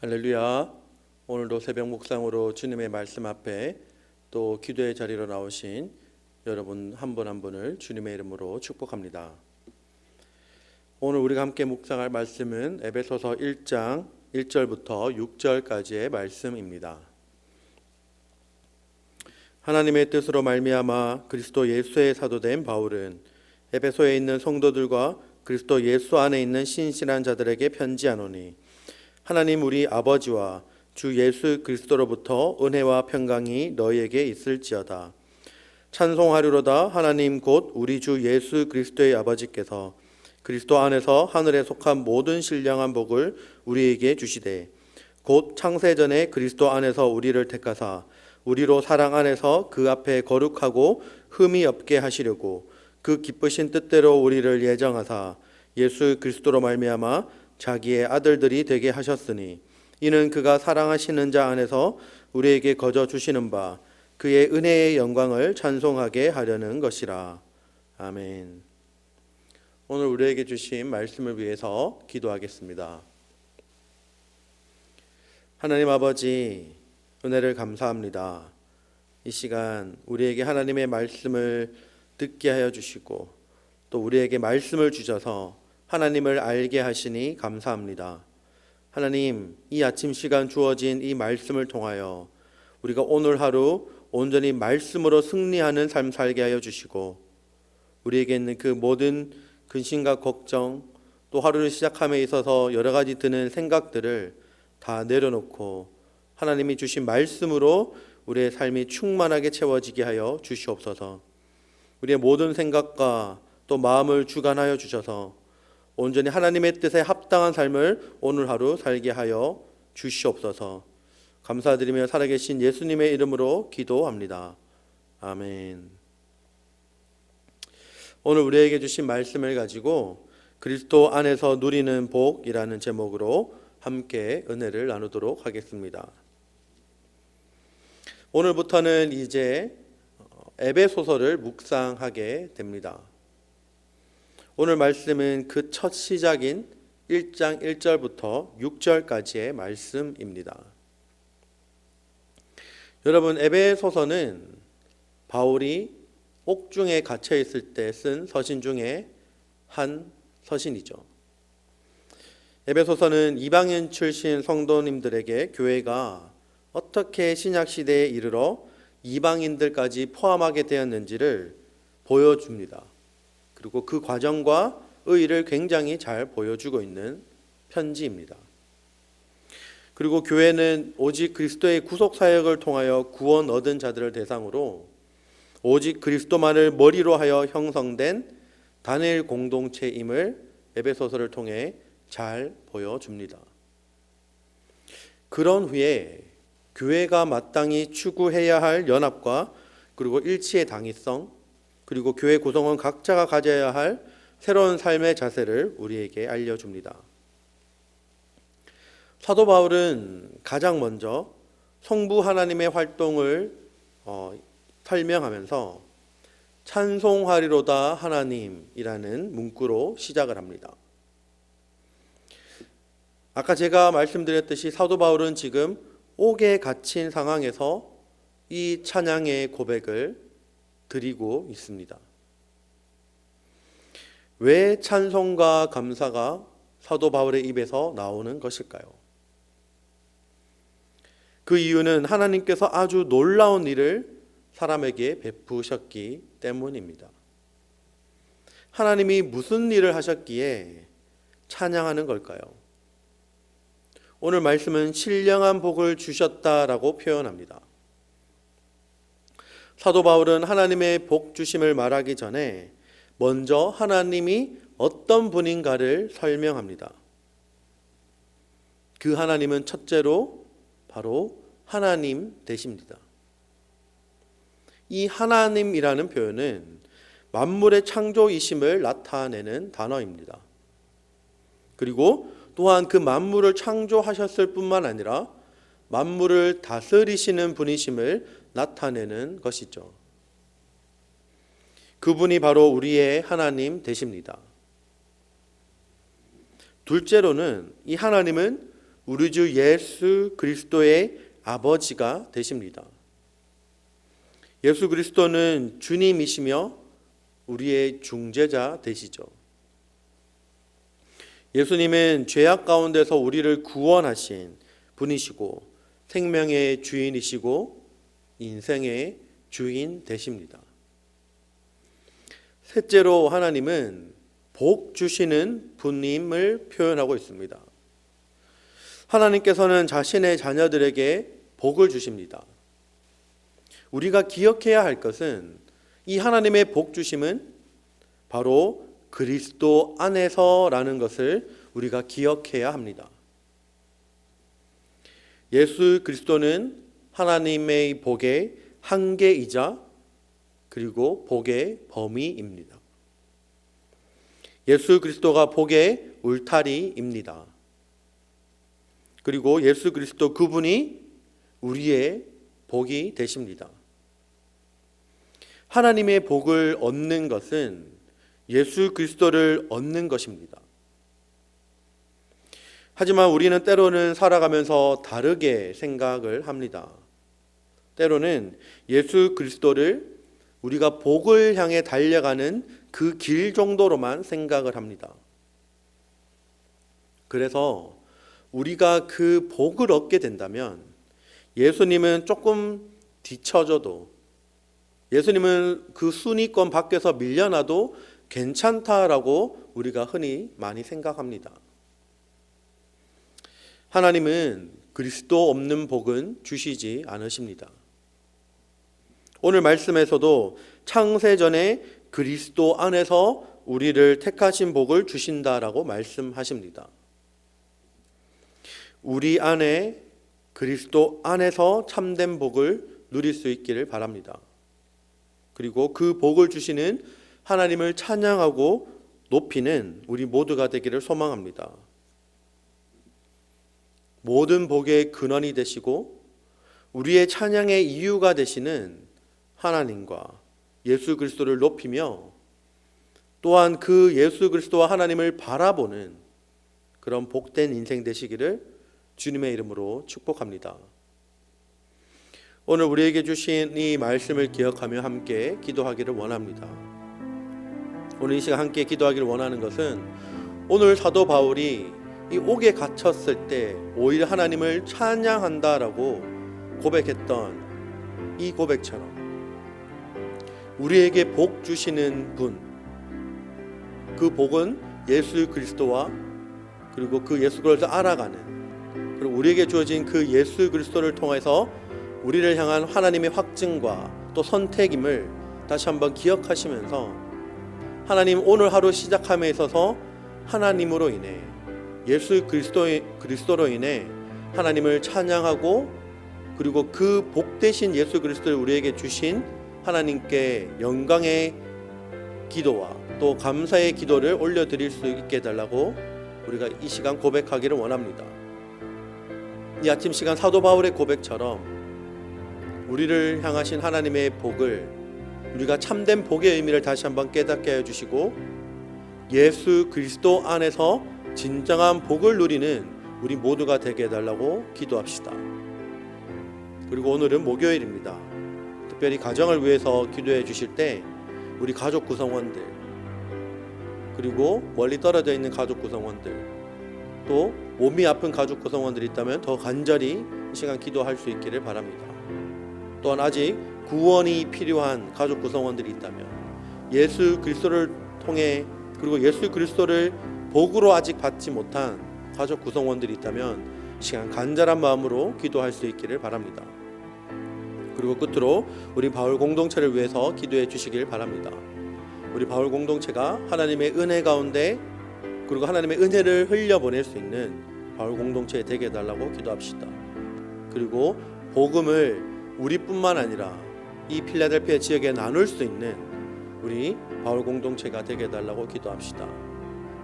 할렐루야. 오늘도 새벽 묵상으로 주님의 말씀 앞에 또 기도의 자리로 나오신 여러분 한 분 한 분을 주님의 이름으로 축복합니다. 오늘 우리가 함께 묵상할 말씀은 에베소서 1장 1절부터 6절까지의 말씀입니다. 하나님의 뜻으로 말미암아 그리스도 예수의 사도된 바울은 에베소에 있는 성도들과 그리스도 예수 안에 있는 신실한 자들에게 편지하노니 하나님 우리 아버지와 주 예수 그리스도로부터 은혜와 평강이 너희에게 있을지어다. 찬송하리로다. 하나님 곧 우리 주 예수 그리스도의 아버지께서 그리스도 안에서 하늘에 속한 모든 신령한 복을 우리에게 주시되 곧 창세전에 그리스도 안에서 우리를 택하사 우리로 사랑 안에서 그 앞에 거룩하고 흠이 없게 하시려고 그 기쁘신 뜻대로 우리를 예정하사 예수 그리스도로 말미암아 자기의 아들들이 되게 하셨으니 이는 그가 사랑하시는 자 안에서 우리에게 거저 주시는 바 그의 은혜의 영광을 찬송하게 하려는 것이라. 아멘. 오늘 우리에게 주신 말씀을 위해서 기도하겠습니다. 하나님 아버지, 은혜를 감사합니다. 이 시간 우리에게 하나님의 말씀을 듣게 하여 주시고 또 우리에게 말씀을 주셔서 하나님을 알게 하시니 감사합니다. 하나님, 이 아침 시간 주어진 이 말씀을 통하여 우리가 오늘 하루 온전히 말씀으로 승리하는 삶 살게 하여 주시고 우리에게 있는 그 모든 근심과 걱정 또 하루를 시작함에 있어서 여러 가지 드는 생각들을 다 내려놓고 하나님이 주신 말씀으로 우리의 삶이 충만하게 채워지게 하여 주시옵소서. 우리의 모든 생각과 또 마음을 주관하여 주셔서 온전히 하나님의 뜻에 합당한 삶을 오늘 하루 살게 하여 주시옵소서. 감사드리며 살아계신 예수님의 이름으로 기도합니다. 아멘. 오늘 우리에게 주신 말씀을 가지고 그리스도 안에서 누리는 복이라는 제목으로 함께 은혜를 나누도록 하겠습니다. 오늘부터는 이제 에베소서를 묵상하게 됩니다. 오늘 말씀은 그 첫 시작인 1장 1절부터 6절까지의 말씀입니다. 여러분, 에베소서는 바울이 옥중에 갇혀 있을 때 쓴 서신 중에 한 서신이죠. 에베소서는 이방인 출신 성도님들에게 교회가 어떻게 신약 시대에 이르러 이방인들까지 포함하게 되었는지를 보여줍니다. 그리고 그 과정과 의의를 굉장히 잘 보여주고 있는 편지입니다. 그리고 교회는 오직 그리스도의 구속 사역을 통하여 구원 얻은 자들을 대상으로 오직 그리스도만을 머리로 하여 형성된 단일 공동체임을 에베소서를 통해 잘 보여줍니다. 그런 후에 교회가 마땅히 추구해야 할 연합과 그리고 일치의 당위성 그리고 교회 구성원 각자가 가져야 할 새로운 삶의 자세를 우리에게 알려줍니다. 사도 바울은 가장 먼저 성부 하나님의 활동을 설명하면서 찬송하리로다 하나님이라는 문구로 시작을 합니다. 아까 제가 말씀드렸듯이 사도 바울은 지금 옥에 갇힌 상황에서 이 찬양의 고백을 드리고 있습니다. 왜 찬송과 감사가 사도 바울의 입에서 나오는 것일까요? 그 이유는 하나님께서 아주 놀라운 일을 사람에게 베푸셨기 때문입니다. 하나님이 무슨 일을 하셨기에 찬양하는 걸까요? 오늘 말씀은 신령한 복을 주셨다라고 표현합니다. 사도 바울은 하나님의 복 주심을 말하기 전에 먼저 하나님이 어떤 분인가를 설명합니다. 그 하나님은 첫째로 바로 하나님 되십니다. 이 하나님이라는 표현은 만물의 창조이심을 나타내는 단어입니다. 그리고 또한 그 만물을 창조하셨을 뿐만 아니라 만물을 다스리시는 분이심을 나타내는 것이죠. 그분이 바로 우리의 하나님 되십니다. 둘째로는 이 하나님은 우리 주 예수 그리스도의 아버지가 되십니다. 예수 그리스도는 주님이시며 우리의 중재자 되시죠. 예수님은 죄악 가운데서 우리를 구원하신 분이시고 생명의 주인이시고 인생의 주인 되십니다. 셋째로 하나님은 복 주시는 분임을 표현하고 있습니다. 하나님께서는 자신의 자녀들에게 복을 주십니다. 우리가 기억해야 할 것은 이 하나님의 복 주심은 바로 그리스도 안에서라는 것을 우리가 기억해야 합니다. 예수 그리스도는 하나님의 복의 한계이자 그리고 복의 범위입니다. 예수 그리스도가 복의 울타리입니다. 그리고 예수 그리스도 그분이 우리의 복이 되십니다. 하나님의 복을 얻는 것은 예수 그리스도를 얻는 것입니다. 하지만 우리는 때로는 살아가면서 다르게 생각을 합니다. 때로는 예수 그리스도를 우리가 복을 향해 달려가는 그 길 정도로만 생각을 합니다. 그래서 우리가 그 복을 얻게 된다면 예수님은 조금 뒤처져도, 예수님은 그 순위권 밖에서 밀려나도 괜찮다라고 우리가 흔히 많이 생각합니다. 하나님은 그리스도 없는 복은 주시지 않으십니다. 오늘 말씀에서도 창세전에 그리스도 안에서 우리를 택하신 복을 주신다라고 말씀하십니다. 우리 안에 그리스도 안에서 참된 복을 누릴 수 있기를 바랍니다. 그리고 그 복을 주시는 하나님을 찬양하고 높이는 우리 모두가 되기를 소망합니다. 모든 복의 근원이 되시고 우리의 찬양의 이유가 되시는 하나님과 예수 그리스도를 높이며 또한 그 예수 그리스도와 하나님을 바라보는 그런 복된 인생 되시기를 주님의 이름으로 축복합니다. 오늘 우리에게 주신 이 말씀을 기억하며 함께 기도하기를 원합니다. 오늘 이 시간 함께 기도하기를 원하는 것은 오늘 사도 바울이 이 옥에 갇혔을 때 오히려 하나님을 찬양한다라고 고백했던 이 고백처럼 우리에게 복 주시는 분, 그 복은 예수 그리스도와 그리고 그 예수 그리스도를 알아가는, 그리고 우리에게 주어진 그 예수 그리스도를 통해서 우리를 향한 하나님의 확증과 또 선택임을 다시 한번 기억하시면서 하나님 오늘 하루 시작함에 있어서 하나님으로 인해 예수 그리스도로 인해 하나님을 찬양하고 그리고 그 복되신 예수 그리스도를 우리에게 주신 하나님께 영광의 기도와 또 감사의 기도를 올려드릴 수 있게 해달라고 우리가 이 시간 고백하기를 원합니다. 이 아침 시간 사도 바울의 고백처럼 우리를 향하신 하나님의 복을, 우리가 참된 복의 의미를 다시 한번 깨닫게 해주시고 예수 그리스도 안에서 진정한 복을 누리는 우리 모두가 되게 해달라고 기도합시다. 그리고 오늘은 목요일입니다. 특별히 가정을 위해서 기도해 주실 때 우리 가족 구성원들, 그리고 멀리 떨어져 있는 가족 구성원들, 또 몸이 아픈 가족 구성원들이 있다면 더 간절히 이 시간 기도할 수 있기를 바랍니다. 또한 아직 구원이 필요한 가족 구성원들이 있다면 예수 그리스도를 통해 그리고 예수 그리스도를 복으로 아직 받지 못한 가족 구성원들이 있다면 시간 간절한 마음으로 기도할 수 있기를 바랍니다. 그리고 끝으로 우리 바울 공동체를 위해서 기도해 주시길 바랍니다. 우리 바울 공동체가 하나님의 은혜 가운데 그리고 하나님의 은혜를 흘려보낼 수 있는 바울 공동체 되게 해달라고 기도합시다. 그리고 복음을 우리뿐만 아니라 이 필라델피아 지역에 나눌 수 있는 우리 바울 공동체가 되게 해달라고 기도합시다.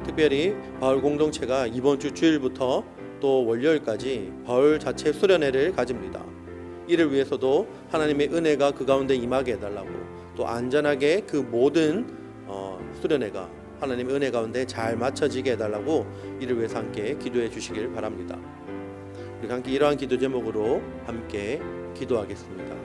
특별히 바울 공동체가 이번 주 주일부터 또 월요일까지 바울 자체 수련회를 가집니다. 이를 위해서도 하나님의 은혜가 그 가운데 임하게 해달라고, 또 안전하게 그 모든 수련회가 하나님의 은혜 가운데 잘 맞춰지게 해달라고 이를 위해서 함께 기도해 주시길 바랍니다. 함께 이러한 기도 제목으로 함께 기도하겠습니다.